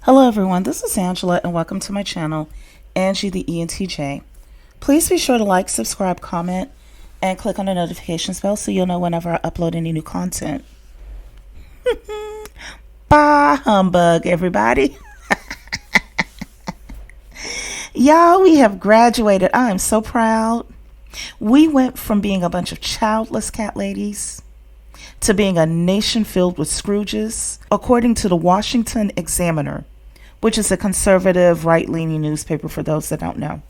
Hello everyone, this is Angela and welcome to my channel, Angie the ENTJ. Please be sure to like, subscribe, comment, and click on the notifications bell so you'll know whenever I upload any new content. Bah-Humbug, everybody. Y'all, we have graduated. I am so proud. We went from being a bunch of childless cat ladies to being a nation filled with Scrooges, according to the Washington Examiner, which is a conservative, right-leaning newspaper for those that don't know.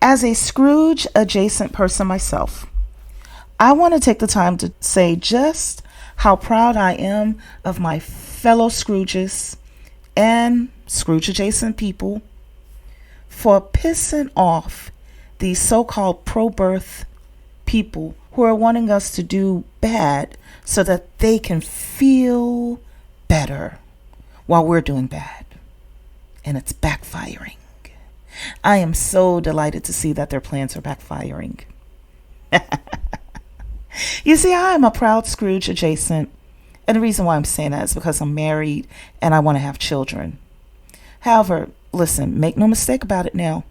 As a Scrooge-adjacent person myself, I want to take the time to say just how proud I am of my fellow Scrooges and Scrooge-adjacent people for pissing off these so-called pro-birth people who are wanting us to do bad so that they can feel better while we're doing bad. And it's backfiring. I am so delighted to see that their plans are backfiring. You see, I am a proud Scrooge adjacent. And the reason why I'm saying that is because I'm married and I want to have children. However, listen, make no mistake about it now.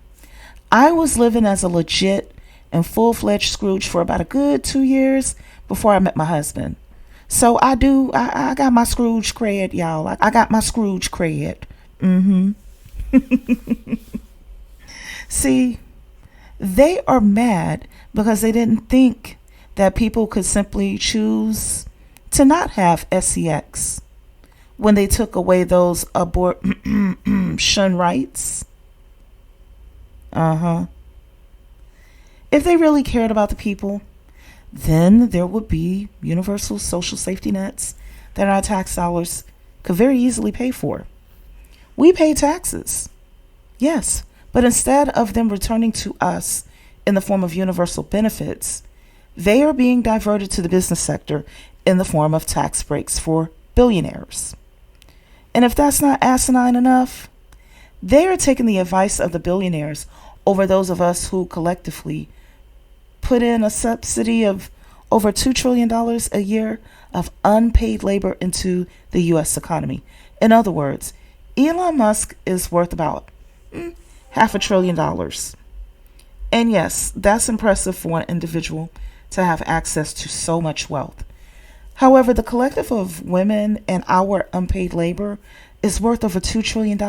I was living as a legit and full-fledged Scrooge for about a good 2 years before I met my husband. So I got my Scrooge cred, y'all. I got my Scrooge cred. See, they are mad because they didn't think that people could simply choose to not have sex when they took away those abortion rights. If they really cared about the people, then there would be universal social safety nets that our tax dollars could very easily pay for. We pay taxes, yes, but instead of them returning to us in the form of universal benefits, they are being diverted to the business sector in the form of tax breaks for billionaires. And if that's not asinine enough, they are taking the advice of the billionaires over those of us who collectively put in a subsidy of over $2 trillion a year of unpaid labor into the U.S. economy. In other words, Elon Musk is worth about $500 billion. And yes, that's impressive for one individual to have access to so much wealth. However, the collective of women and our unpaid labor is worth over $2 trillion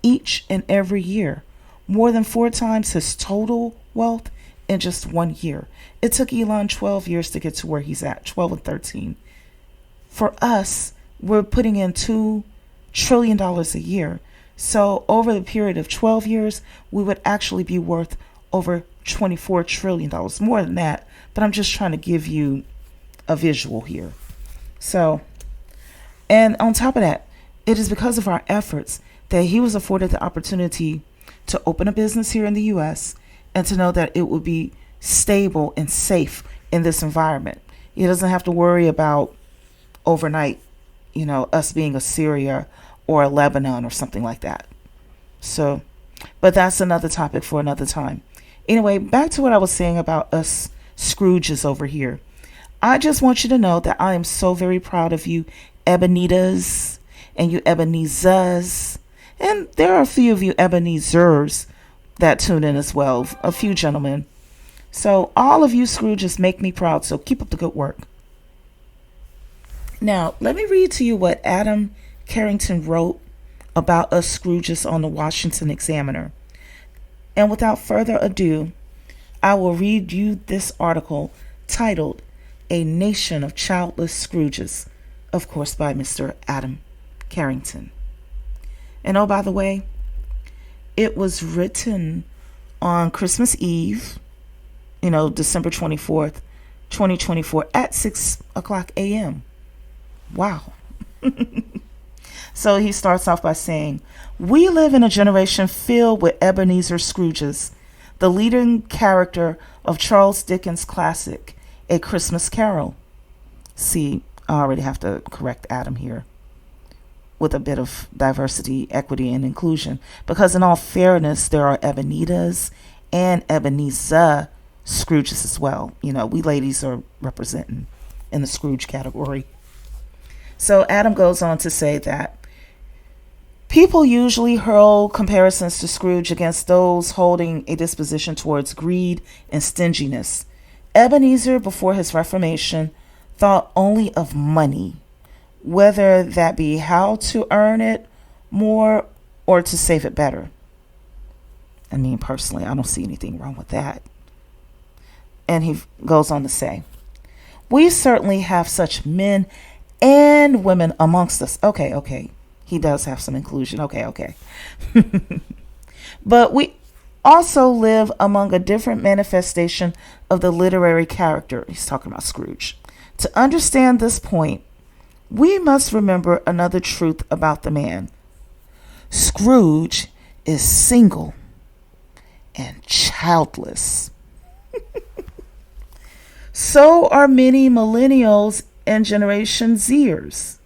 each and every year, more than 4 times his total wealth in just 1 year. It took Elon 12 years to get to where he's at, 12 and 13. For us, we're putting in $2 trillion a year. So over the period of 12 years, we would actually be worth over $24 trillion, more than that. But I'm just trying to give you a visual here. So, and on top of that, it is because of our efforts that he was afforded the opportunity to open a business here in the U.S. and to know that it would be stable and safe in this environment. He doesn't have to worry about overnight, us being a Syria or a Lebanon or something like that. So, but that's another topic for another time. Anyway, back to what I was saying about us Scrooges over here. I just want you to know that I am so very proud of you Ebonitas and you Ebenezers. And there are a few of you Ebenezers that tune in as well, a few gentlemen. So all of you Scrooges make me proud, so keep up the good work. Now, let me read to you what Adam Carrington wrote about us Scrooges on the Washington Examiner. And without further ado, I will read you this article titled, A Nation of Childless Scrooges, of course by Mr. Adam Carrington. And oh, by the way, it was written on Christmas Eve, December 24th, 2024 at 6 o'clock a.m. Wow. So he starts off by saying, we live in a generation filled with Ebenezer Scrooges, the leading character of Charles Dickens' classic, A Christmas Carol. See, I already have to correct Adam here. with a bit of diversity, equity, and inclusion. Because in all fairness, there are Ebonitas and Ebenezer Scrooges as well. You know, we ladies are representing in the Scrooge category. So Adam goes on to say that people usually hurl comparisons to Scrooge against those holding a disposition towards greed and stinginess. Ebenezer, before his Reformation, thought only of money, whether that be how to earn it more or to save it better. I mean, personally, I don't see anything wrong with that. And he goes on to say, we certainly have such men and women amongst us. Okay. He does have some inclusion. Okay. But we also live among a different manifestation of the literary character. He's talking about Scrooge. To understand this point, we must remember another truth about the man. Scrooge is single and childless. So are many millennials and Generation Zers.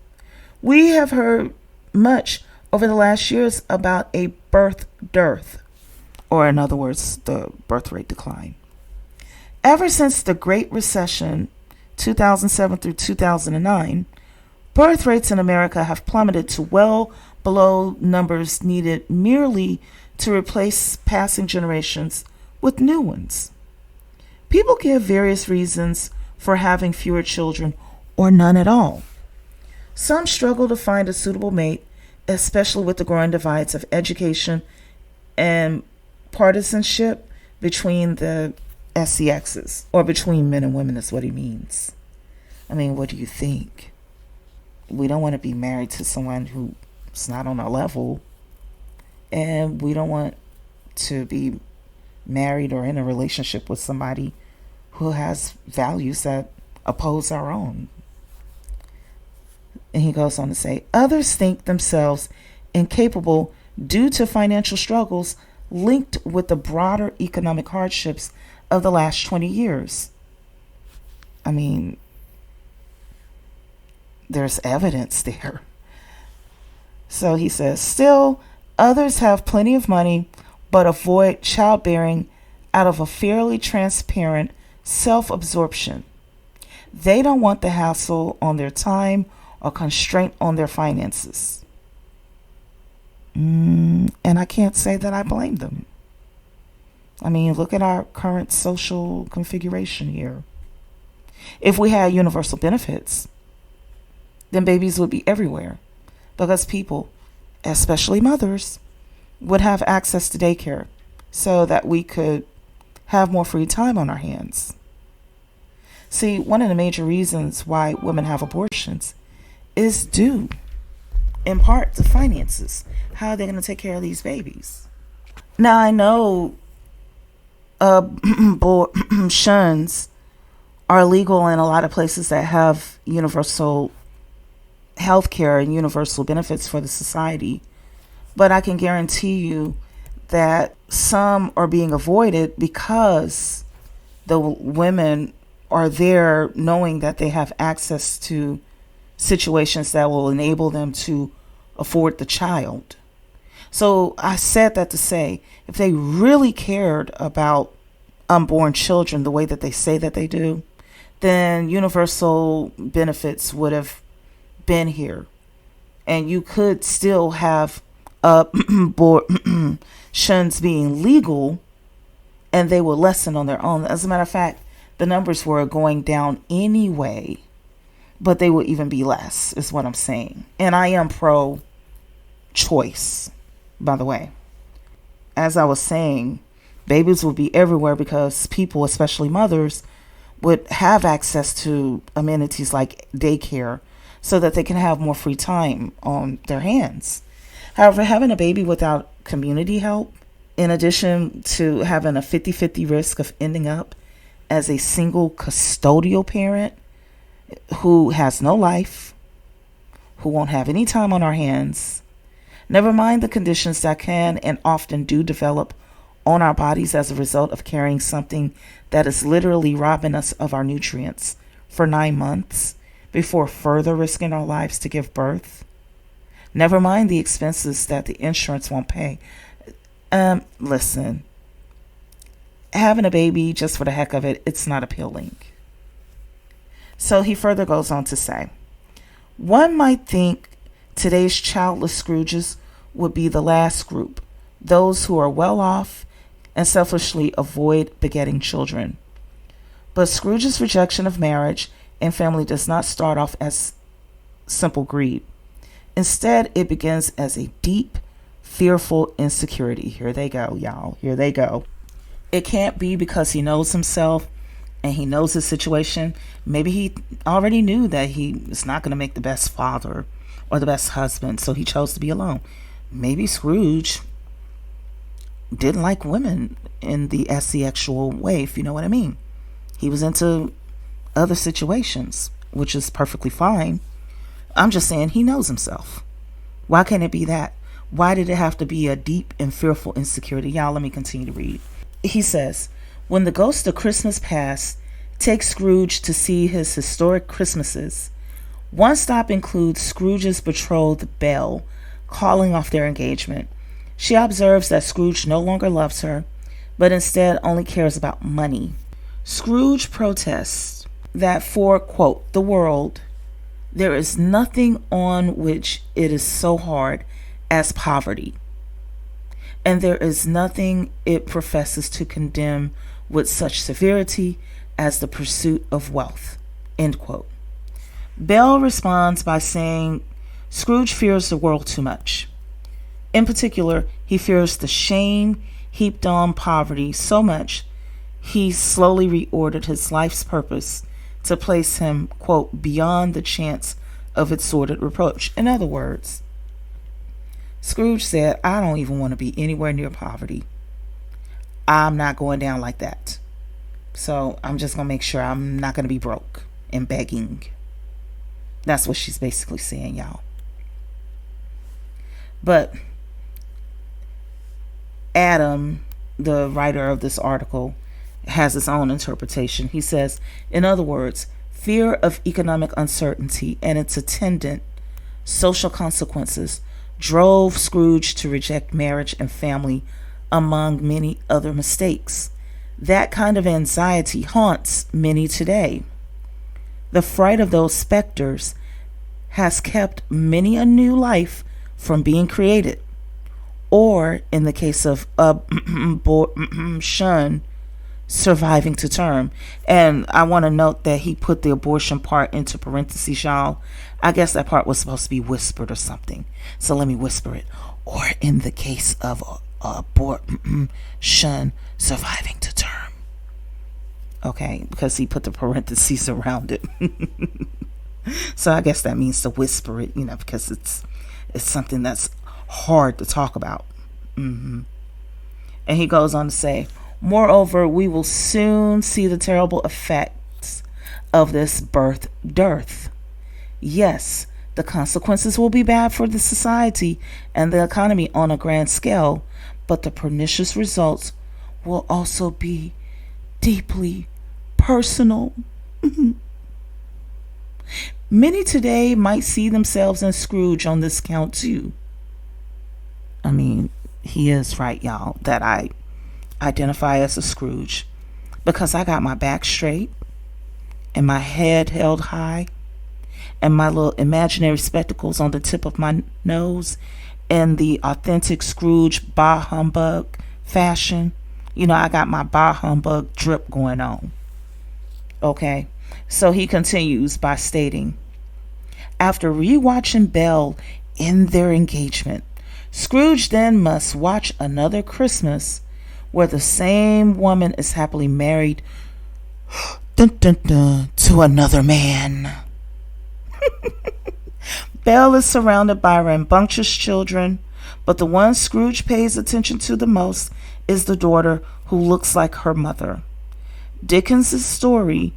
We have heard much over the last years about a birth dearth, or in other words, the birth rate decline. Ever since the Great Recession, 2007 through 2009, birth rates in America have plummeted to well below numbers needed merely to replace passing generations with new ones. People give various reasons for having fewer children or none at all. Some struggle to find a suitable mate, especially with the growing divides of education and partisanship between the SEXs, or between men and women is what he means. I mean, what do you think? We don't want to be married to someone who's not on our level, and we don't want to be married or in a relationship with somebody who has values that oppose our own. And he goes on to say, others think themselves incapable due to financial struggles linked with the broader economic hardships of the last 20 years. I mean, there's evidence there. So he says, still, others have plenty of money, but avoid childbearing out of a fairly transparent self-absorption. They don't want the hassle on their time or constraint on their finances. And I can't say that I blame them. I mean, look at our current social configuration here. If we had universal benefits, then babies would be everywhere, because people, especially mothers, would have access to daycare so that we could have more free time on our hands. See, one of the major reasons why women have abortions is due in part to finances. How are they going to take care of these babies? Now, I know abortions are legal in a lot of places that have universal health care and universal benefits for the society, but I can guarantee you that some are being avoided because the women are there knowing that they have access to situations that will enable them to afford the child. So I said that to say, if they really cared about unborn children the way that they say that they do, then universal benefits would have been here. And you could still have abortions being legal, and they will lessen on their own. As a matter of fact, the numbers were going down anyway, but they will even be less, is what I'm saying. And I am pro-choice, by the way. As I was saying, babies will be everywhere because people, especially mothers, would have access to amenities like daycare so that they can have more free time on their hands. However, having a baby without community help, in addition to having a 50-50 risk of ending up as a single custodial parent who has no life, who won't have any time on our hands, never mind the conditions that can and often do develop on our bodies as a result of carrying something that is literally robbing us of our nutrients for 9 months before further risking our lives to give birth. Never mind the expenses that the insurance won't pay. Listen, having a baby just for the heck of it, it's not appealing. So he further goes on to say, one might think today's childless Scrooges would be the last group, those who are well off and selfishly avoid begetting children. But Scrooge's rejection of marriage and family does not start off as simple greed. Instead, it begins as a deep, fearful insecurity. Here they go, y'all. Here they go. It can't be because he knows himself and he knows his situation. Maybe he already knew that he was not going to make the best father or the best husband, so he chose to be alone. Maybe Scrooge didn't like women in the asexual way, if you know what I mean. He was into other situations, which is perfectly fine. I'm just saying he knows himself. Why can't it be that? Why did it have to be a deep and fearful insecurity? Y'all, let me continue to read. He says, when the ghost of Christmas past takes Scrooge to see his historic Christmases, one stop includes Scrooge's betrothed Belle calling off their engagement. She observes that Scrooge no longer loves her, but instead only cares about money. Scrooge protests that for, quote, the world, there is nothing on which it is so hard as poverty, and there is nothing it professes to condemn with such severity as the pursuit of wealth, end quote. Bell responds by saying Scrooge fears the world too much. In particular, he fears the shame heaped on poverty so much he slowly reordered his life's purpose to place him, quote, beyond the chance of its sordid reproach. In other words, Scrooge said, I don't even want to be anywhere near poverty. I'm not going down like that. So I'm just going to make sure I'm not going to be broke and begging. That's what she's basically saying, y'all. But Adam, the writer of this article, has his own interpretation. He says, in other words, fear of economic uncertainty and its attendant social consequences drove Scrooge to reject marriage and family, among many other mistakes. That kind of anxiety haunts many today. The fright of those specters has kept many a new life from being created, or in the case of abortion, surviving to term. And I want to note that he put the abortion part into parentheses, y'all. I guess that part was supposed to be whispered or something. So let me whisper it. Or in the case of abortion, surviving to term. Okay, because he put the parentheses around it. So I guess that means to whisper it, because it's something that's hard to talk about. And he goes on to say, moreover, we will soon see the terrible effects of this birth dearth. Yes, the consequences will be bad for the society and the economy on a grand scale, but the pernicious results will also be deeply personal. Many today might see themselves in Scrooge on this count too. I mean, he is right, y'all, that I identify as a Scrooge because I got my back straight and my head held high and my little imaginary spectacles on the tip of my nose in the authentic Scrooge Bah-Humbug fashion. I got my Bah-Humbug drip going on. Okay, so he continues by stating, after rewatching Belle in their engagement, Scrooge then must watch another Christmas where the same woman is happily married dun, dun, dun, to another man. Belle is surrounded by rambunctious children, but the one Scrooge pays attention to the most is the daughter who looks like her mother. Dickens' story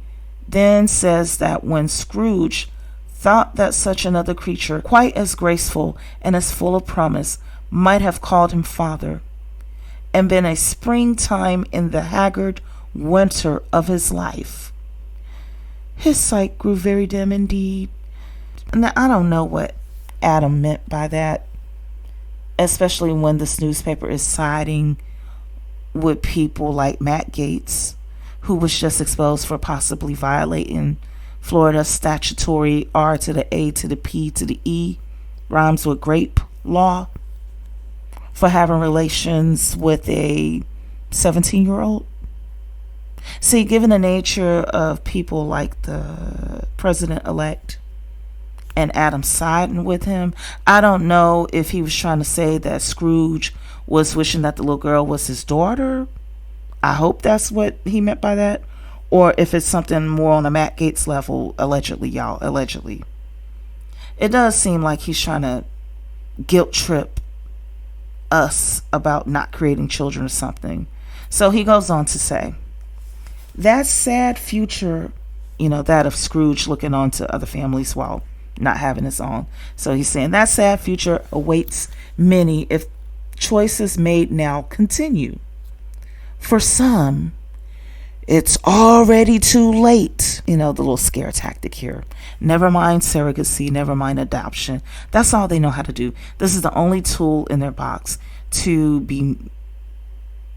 then says that when Scrooge thought that such another creature, quite as graceful and as full of promise, might have called him father, and been a springtime in the haggard winter of his life, his sight grew very dim indeed. Now, I don't know what Adam meant by that, especially when this newspaper is siding with people like Matt Gaetz, who was just exposed for possibly violating Florida's statutory R to the A to the P to the E, rhymes with grape law, for having relations with a 17-year-old. See, given the nature of people like the president-elect and Adam siding with him, I don't know if he was trying to say that Scrooge was wishing that the little girl was his daughter. I hope that's what he meant by that. Or if it's something more on the Matt Gaetz level, allegedly, y'all, allegedly. It does seem like he's trying to guilt trip us about not creating children or something. So he goes on to say, that sad future, that of Scrooge looking on to other families while not having his own. So he's saying that sad future awaits many if choices made now continue. For some, it's already too late. The little scare tactic here. Never mind surrogacy, never mind adoption. That's all they know how to do. This is the only tool in their box to be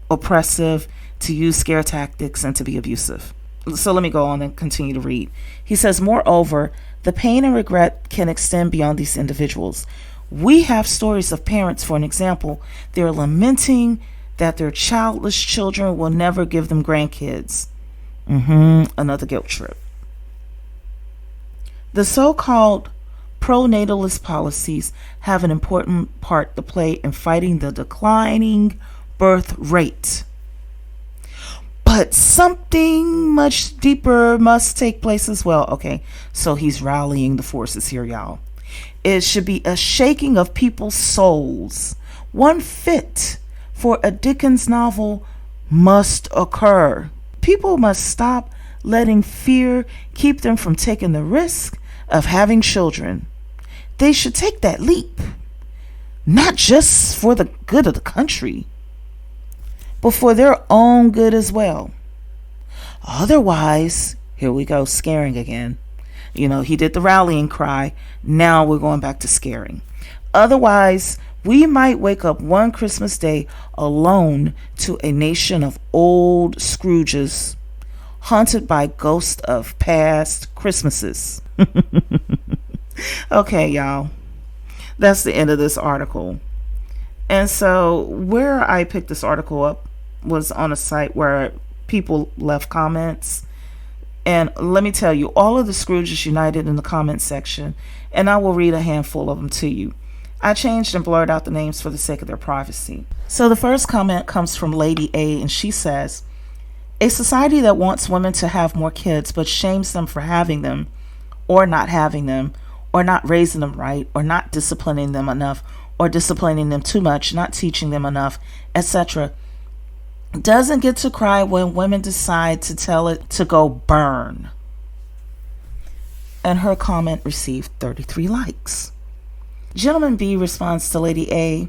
oppressive, to use scare tactics, and to be abusive. So let me go on and continue to read. He says, moreover, the pain and regret can extend beyond these individuals. We have stories of parents, for an example, they're lamenting that their childless children will never give them grandkids. Another guilt trip. The so-called pro-natalist policies have an important part to play in fighting the declining birth rate. But something much deeper must take place as well. Okay, so he's rallying the forces here, y'all. It should be a shaking of people's souls. One fit for a Dickens novel must occur. People must stop letting fear keep them from taking the risk of having children. They should take that leap, not just for the good of the country, but for their own good as well. Otherwise, here we go, scaring again. He did the rallying cry. Now we're going back to scaring. Otherwise, we might wake up one Christmas day alone to a nation of old Scrooges, haunted by ghosts of past Christmases. Okay, y'all. That's the end of this article. And so where I picked this article up was on a site where people left comments. And let me tell you, all of the Scrooges united in the comments section, and I will read a handful of them to you. I changed and blurred out the names for the sake of their privacy. So the first comment comes from Lady A, and she says, a society that wants women to have more kids but shames them for having them, or not having them, or not raising them right, or not disciplining them enough, or disciplining them too much, not teaching them enough, etc., doesn't get to cry when women decide to tell it to go burn. And her comment received 33 likes. Gentleman B responds to Lady A,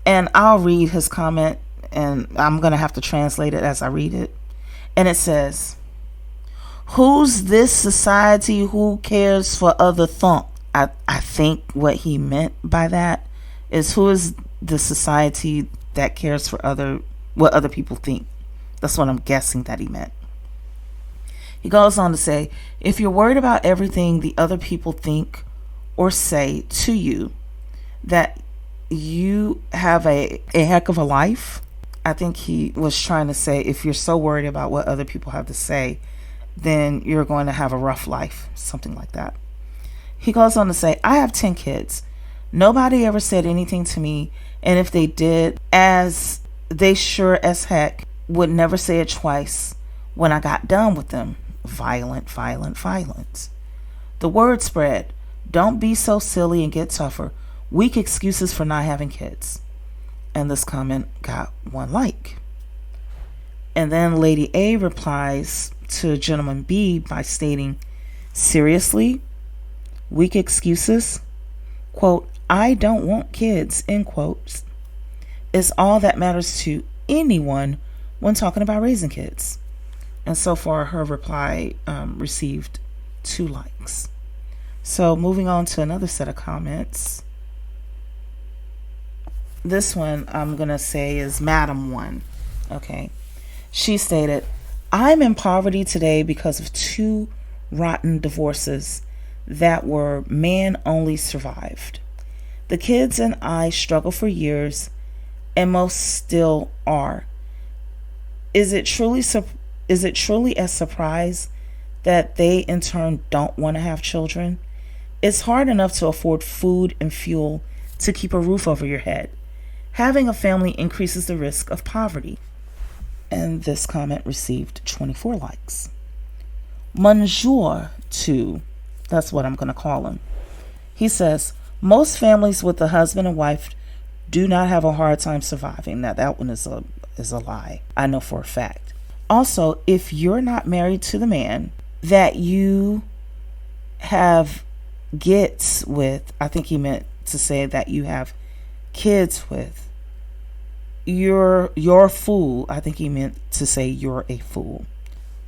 and I'll read his comment, and I'm going to have to translate it as I read it. And it says, who's this society who cares for other thunk? I think what he meant by that is, who is the society that cares for what other people think? That's what I'm guessing that he meant. He goes on to say, if you're worried about everything the other people think or say to you, that you have a heck of a life. I think he was trying to say, if you're so worried about what other people have to say, then you're going to have a rough life, something like that. He goes on to say, I have 10 kids. Nobody ever said anything to me, and if they did, as they sure as heck would never say it twice when I got done with them. Violent, violent, violent. The word spread. Don't be so silly and get tougher. Weak excuses for not having kids. And this comment got 1 like. And then Lady A replies to Gentleman B by stating, seriously? Weak excuses? Quote, I don't want kids, end quotes, is all that matters to anyone when talking about raising kids. And so far, her reply received 2 likes. So moving on to another set of comments. This one I'm going to say is Madam One. Okay. She stated, I'm in poverty today because of 2 rotten divorces that were man only survived. The kids and I struggled for years, and most still are. Is it truly a surprise that they in turn don't want to have children? It's hard enough to afford food and fuel to keep a roof over your head. Having a family increases the risk of poverty. And this comment received 24 likes. Monsieur 2, that's what I'm going to call him. He says, most families with a husband and wife do not have a hard time surviving. Now that one is a lie. I know for a fact. Also, if you're not married to the man that you have gets with, I think he meant to say that you have kids with, you're a fool. I think he meant to say you're a fool.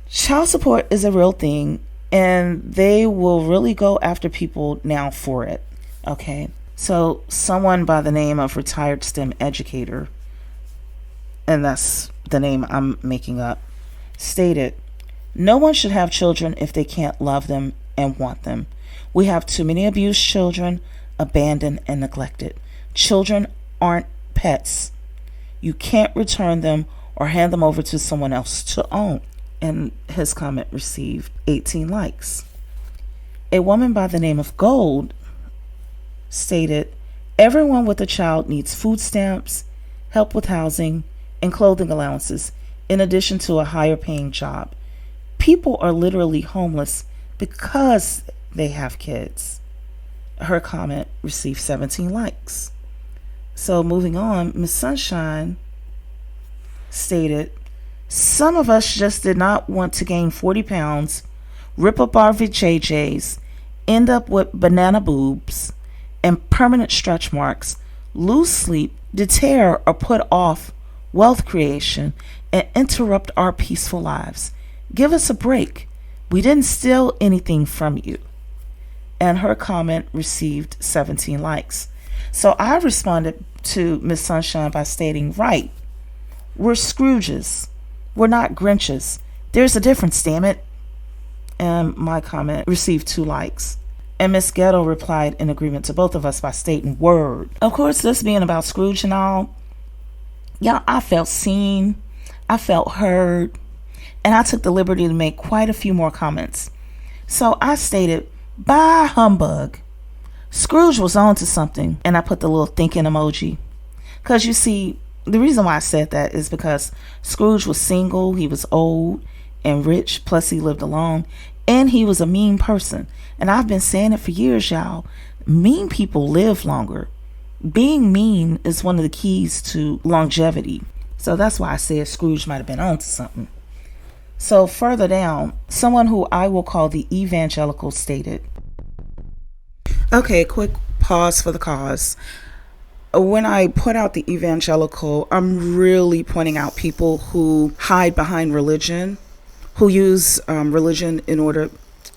Child support is a real thing, and they will really go after people now for it. Okay, so someone by the name of Retired STEM Educator, and that's the name I'm making up, stated, no one should have children if they can't love them and want them. We have too many abused children, abandoned and neglected. Children aren't pets. You can't return them or hand them over to someone else to own. And his comment received 18 likes. A woman by the name of Gold stated, everyone with a child needs food stamps, help with housing, and clothing allowances, in addition to a higher paying job. People are literally homeless because they have kids. Her comment received 17 likes. So moving on, Miss Sunshine stated, some of us just did not want to gain 40 pounds, rip up our vajayjays, end up with banana boobs and permanent stretch marks, lose sleep, deter or put off wealth creation, and interrupt our peaceful lives. Give us a break. We didn't steal anything from you. And her comment received 17 likes. So I responded to Miss Sunshine by stating, right, we're Scrooges. We're not Grinches. There's a difference, damn it. And my comment received 2 likes. And Miss Ghetto replied in agreement to both of us by stating, word. Of course, this being about Scrooge and all, y'all, I felt seen. I felt heard. And I took the liberty to make quite a few more comments. So I stated, Bah-Humbug. Scrooge was on to something. And I put the little thinking emoji. Because you see, the reason why I said that is because Scrooge was single, he was old and rich, plus he lived alone, and he was a mean person. And I've been saying it for years, y'all. Mean people live longer. Being mean is one of the keys to longevity. So that's why I said Scrooge might have been on to something. So further down, someone who I will call the evangelical stated, okay, quick pause for the cause. When I put out the evangelical, I'm really pointing out people who hide behind religion, who use religion in order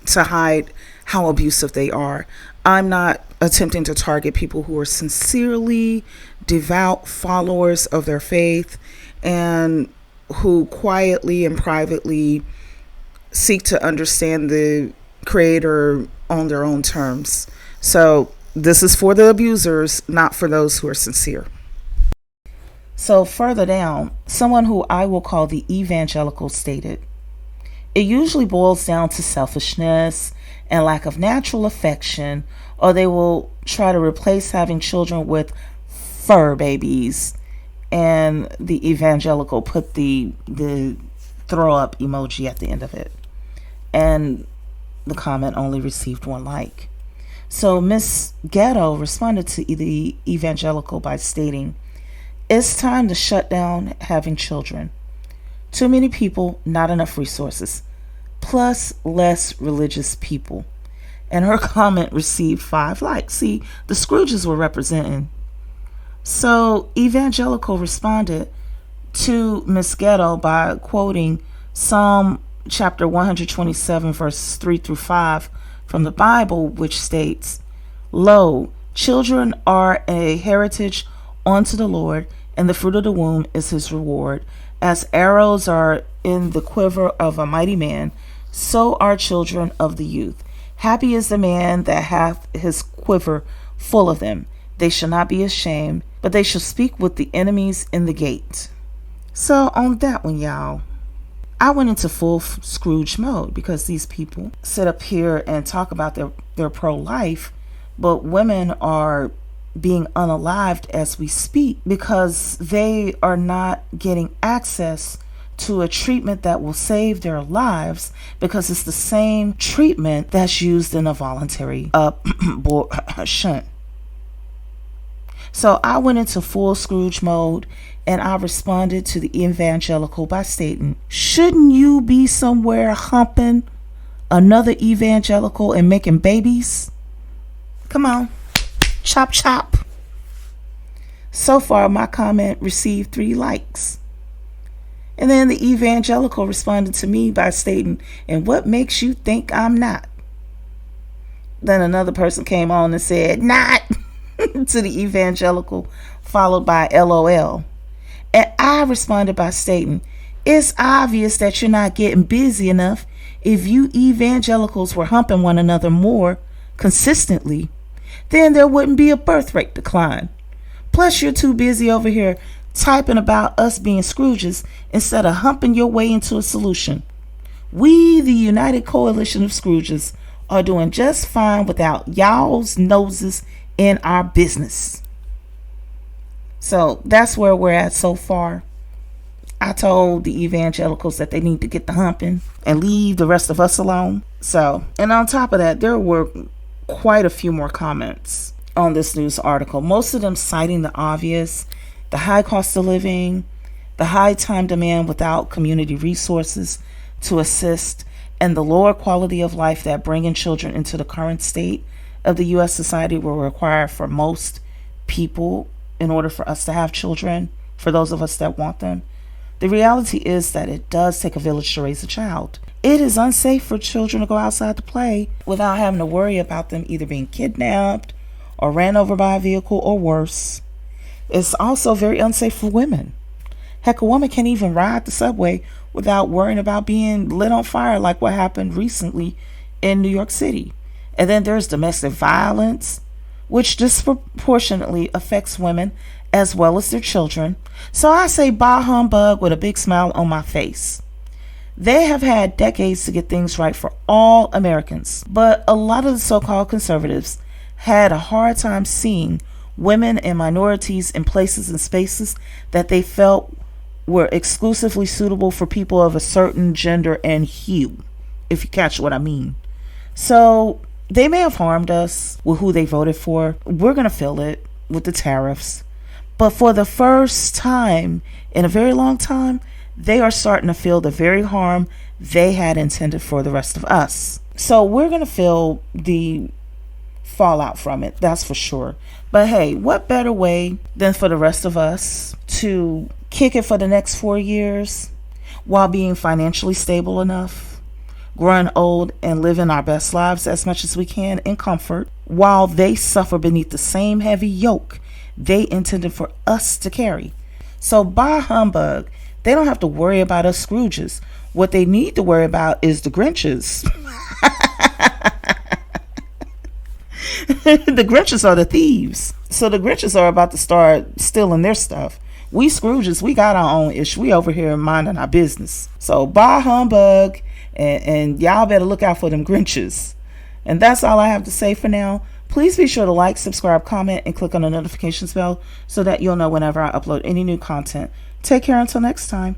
to hide how abusive they are. I'm not attempting to target people who are sincerely devout followers of their faith and who quietly and privately seek to understand the Creator on their own terms. So this is for the abusers, not for those who are sincere. So further down, someone who I will call the evangelical stated, it usually boils down to selfishness and lack of natural affection, or they will try to replace having children with fur babies. And the evangelical put the throw up emoji at the end of it. And the comment only received 1 like. So Miss Ghetto responded to the evangelical by stating, it's time to shut down having children. Too many people, not enough resources, plus less religious people. And her comment received 5 likes. See, the Scrooges were representing. So evangelical responded to Miss Ghetto by quoting Psalm chapter 127 verses 3 through 5 from the Bible, which states, "Lo, children are a heritage unto the Lord, and the fruit of the womb is his reward. As arrows are in the quiver of a mighty man, so are children of the youth. Happy is the man that hath his quiver full of them. They shall not be ashamed, but they shall speak with the enemies in the gate." So on that one, y'all, I went into full Scrooge mode, because these people sit up here and talk about their pro-life, but women are being unalived as we speak because they are not getting access to a treatment that will save their lives, because it's the same treatment that's used in a voluntary abortion. So I went into full Scrooge mode, and I responded to the evangelical by stating, "Shouldn't you be somewhere humping another evangelical and making babies? Come on, chop chop." So far, my comment received 3 likes. And then the evangelical responded to me by stating, "And what makes you think I'm not?" Then another person came on and said, "Not," to the evangelical, followed by LOL. And I responded by stating, "It's obvious that you're not getting busy enough. If you evangelicals were humping one another more consistently, then there wouldn't be a birth rate decline. Plus, you're too busy over here typing about us being Scrooges instead of humping your way into a solution. We, the United Coalition of Scrooges, are doing just fine without y'all's noses in our business." So that's where we're at so far. I told the evangelicals that they need to get the humping and leave the rest of us alone. So, and on top of that, there were quite a few more comments on this news article, most of them citing the obvious: the high cost of living, the high time demand without community resources to assist, and the lower quality of life that bringing children into the current state of the U.S. society will require for most people in order for us to have children, for those of us that want them. The reality is that it does take a village to raise a child. It is unsafe for children to go outside to play without having to worry about them either being kidnapped or ran over by a vehicle or worse. It's also very unsafe for women. Heck, a woman can't even ride the subway without worrying about being lit on fire, like what happened recently in New York City. And then there's domestic violence, which disproportionately affects women as well as their children. So I say bah-humbug with a big smile on my face. They have had decades to get things right for all Americans, but a lot of the so-called conservatives had a hard time seeing women and minorities in places and spaces that they felt were exclusively suitable for people of a certain gender and hue, if you catch what I mean. So they may have harmed us with who they voted for. We're going to feel it with the tariffs. But for the first time in a very long time, they are starting to feel the very harm they had intended for the rest of us. So we're going to feel the fallout from it, that's for sure. But hey, what better way than for the rest of us to kick it for the next 4 years while being financially stable enough, growing old, and living our best lives as much as we can in comfort, while they suffer beneath the same heavy yoke they intended for us to carry. So bah-humbug, they don't have to worry about us Scrooges. What they need to worry about is the Grinches. The Grinches are the thieves. So the Grinches are about to start stealing their stuff. We Scrooges, we got our own issue. We over here minding our business. So bah-humbug, and y'all better look out for them Grinches. And that's all I have to say for now. Please be sure to like, subscribe, comment, and click on the notifications bell so that you'll know whenever I upload any new content. Take care until next time.